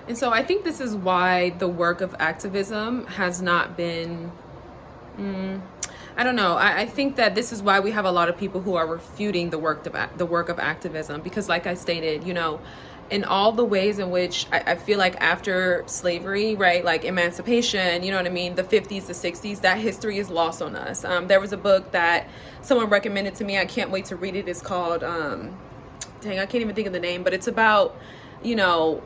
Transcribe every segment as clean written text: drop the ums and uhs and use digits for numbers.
And so I think this is why the work of activism has not been, I don't know. I think that this is why we have a lot of people who are refuting the work of activism, because like I stated, in all the ways in which I feel like after slavery, right, like emancipation, you know what I mean, the 50s, the 60s, that history is lost on us. There was a book that someone recommended to me. I can't wait to read it. It's called, dang, I can't even think of the name, but it's about, you know,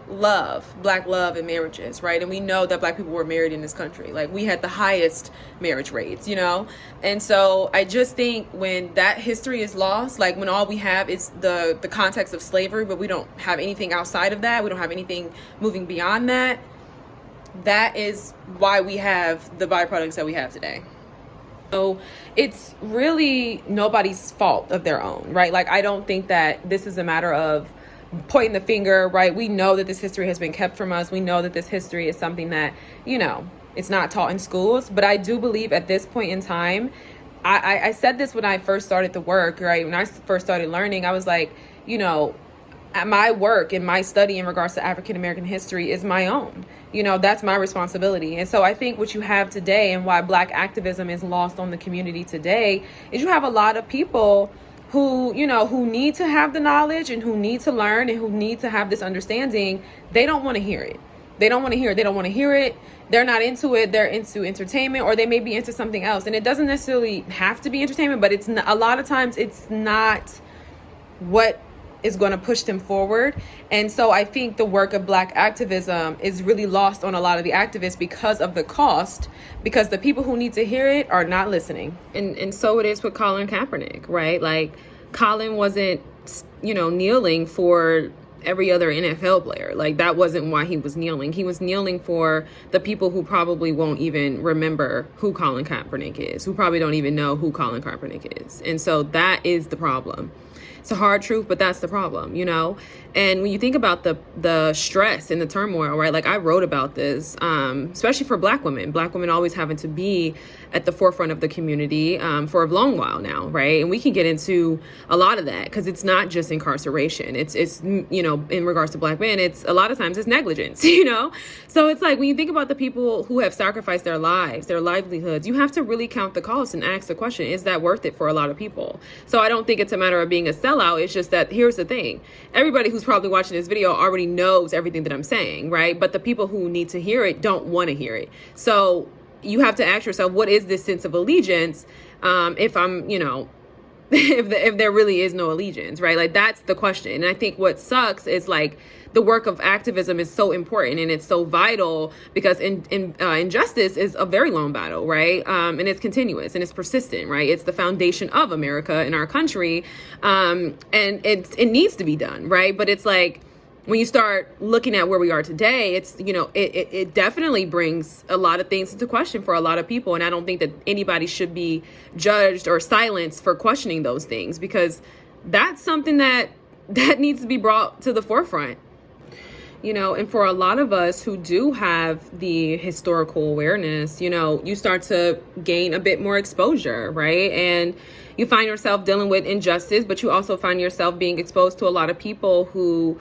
black love and marriages, right? And we know that black people were married in this country. Like, we had the highest marriage rates, and so I just think when that history is lost, like when all we have is the context of slavery, but we don't have anything outside of that, we don't have anything moving beyond that, that is why we have the byproducts that we have today. So it's really nobody's fault of their own, right? Like, I don't think that this is a matter of pointing the finger, right? We know that this history has been kept from us. We know that this history is something that, it's not taught in schools. But I do believe at this point in time, I said this when I first started the work, right? When I first started learning, I was like, my work and my study in regards to African American history is my own. That's my responsibility. And so I think what you have today, and why Black activism is lost on the community today, is you have a lot of people who need to have the knowledge and who need to learn and who need to have this understanding. They don't want to hear it. They don't want to hear it. They don't want to hear it. They're not into it. They're into entertainment, or they may be into something else. And it doesn't necessarily have to be entertainment, but it's not, a lot of times it's not what is going to push them forward. And so I think the work of Black activism is really lost on a lot of the activists because of the cost, because the people who need to hear it are not listening. And so it is with Colin Kaepernick, right? Like, Colin wasn't, kneeling for every other NFL player. Like, that wasn't why he was kneeling. He was kneeling for the people who probably won't even remember who Colin Kaepernick is, who probably don't even know who Colin Kaepernick is. And so that is the problem. It's a hard truth, but that's the problem, And when you think about the stress and the turmoil, right? Like, I wrote about this, especially for Black women always having to be at the forefront of the community for a long while now, right? And we can get into a lot of that, because it's not just incarceration. It's in regards to Black men, it's a lot of times it's negligence, So it's like, when you think about the people who have sacrificed their lives, their livelihoods, you have to really count the cost and ask the question, is that worth it for a lot of people? So I don't think it's a matter of being a sellout. It's just that, here's the thing. Everybody who's probably watching this video already knows everything that I'm saying, right? But the people who need to hear it don't want to hear it. So you have to ask yourself, what is this sense of allegiance? If I'm, if there really is no allegiance, right? Like, that's the question. And I think what sucks is, like, the work of activism is so important and it's so vital, because injustice is a very long battle, right? And it's continuous and it's persistent, right? It's the foundation of America and our country. And it needs to be done, right? But it's like, when you start looking at where we are today, it's, it definitely brings a lot of things into question for a lot of people. And I don't think that anybody should be judged or silenced for questioning those things, because that's something that needs to be brought to the forefront. And for a lot of us who do have the historical awareness, you start to gain a bit more exposure, right? And you find yourself dealing with injustice, but you also find yourself being exposed to a lot of people who,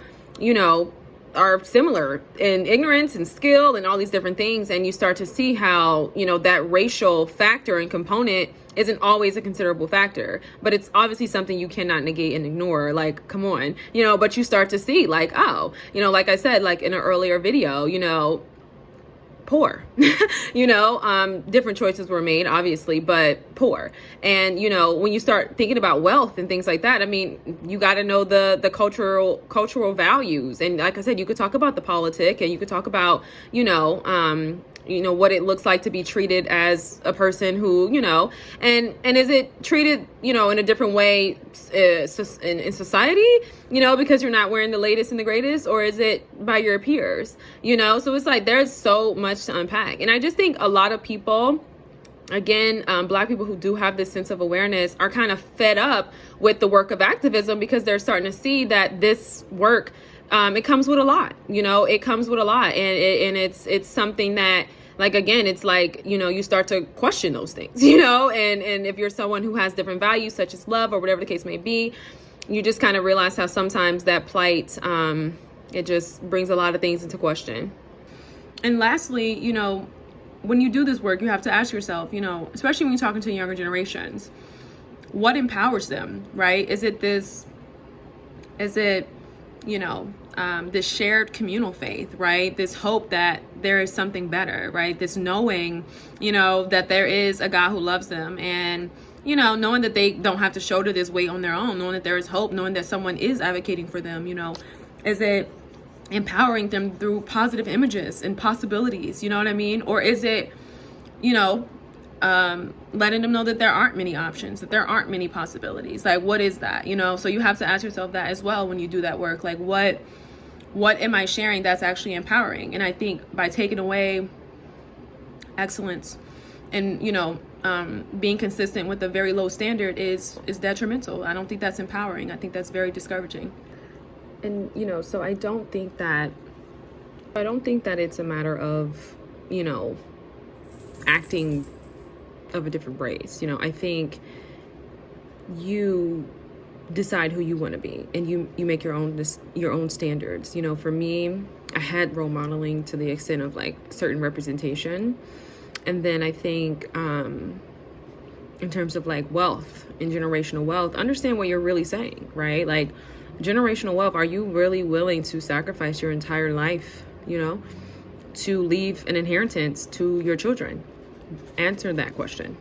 are similar in ignorance and skill and all these different things. And you start to see how, that racial factor and component isn't always a considerable factor, but it's obviously something you cannot negate and ignore. Like, come on, but you start to see, like, oh, like I said, like in an earlier video, poor, different choices were made, obviously, but poor. And, when you start thinking about wealth and things like that, I mean, you got to know the cultural values. And like I said, you could talk about the politic, and you could talk about, what it looks like to be treated as a person who, and is it treated, in a different way in society, because you're not wearing the latest and the greatest, or is it by your peers, so it's like, there's so much to unpack. And I just think a lot of people, again, Black people who do have this sense of awareness, are kind of fed up with the work of activism, because they're starting to see that this work, it comes with a lot, it comes with a lot. And it's something that, like, again, it's like, you start to question those things, and if you're someone who has different values, such as love or whatever the case may be, you just kind of realize how sometimes that plight, It just brings a lot of things into question. And lastly, you know, when you do this work, you have to ask yourself, you know, especially when you're talking to younger generations, what empowers them, right? Is it, you know, this shared communal faith, right? This hope that there is something better, right? This knowing, you know, that there is a God who loves them, and, you know, knowing that they don't have to shoulder this weight on their own, knowing that there is hope, knowing that someone is advocating for them, you know. Is it empowering them through positive images and possibilities, you know what I mean? Or is it, you know, letting them know that there aren't many options, that there aren't many possibilities? Like, what is that, you know? So you have to ask yourself that as well when you do that work. Like, what am I sharing that's actually empowering? And I think by taking away excellence and, you know, being consistent with a very low standard is detrimental. I don't think that's empowering. I think that's very discouraging. And, you know, so I don't think that it's a matter of, you know, acting of a different race. You know, I think you decide who you want to be, and you make your own standards. You know, for me, I had role modeling to the extent of like certain representation. And then I think in terms of like wealth and generational wealth, understand what you're really saying, right? Like, generational wealth, are you really willing to sacrifice your entire life, you know, to leave an inheritance to your children? Answer that question.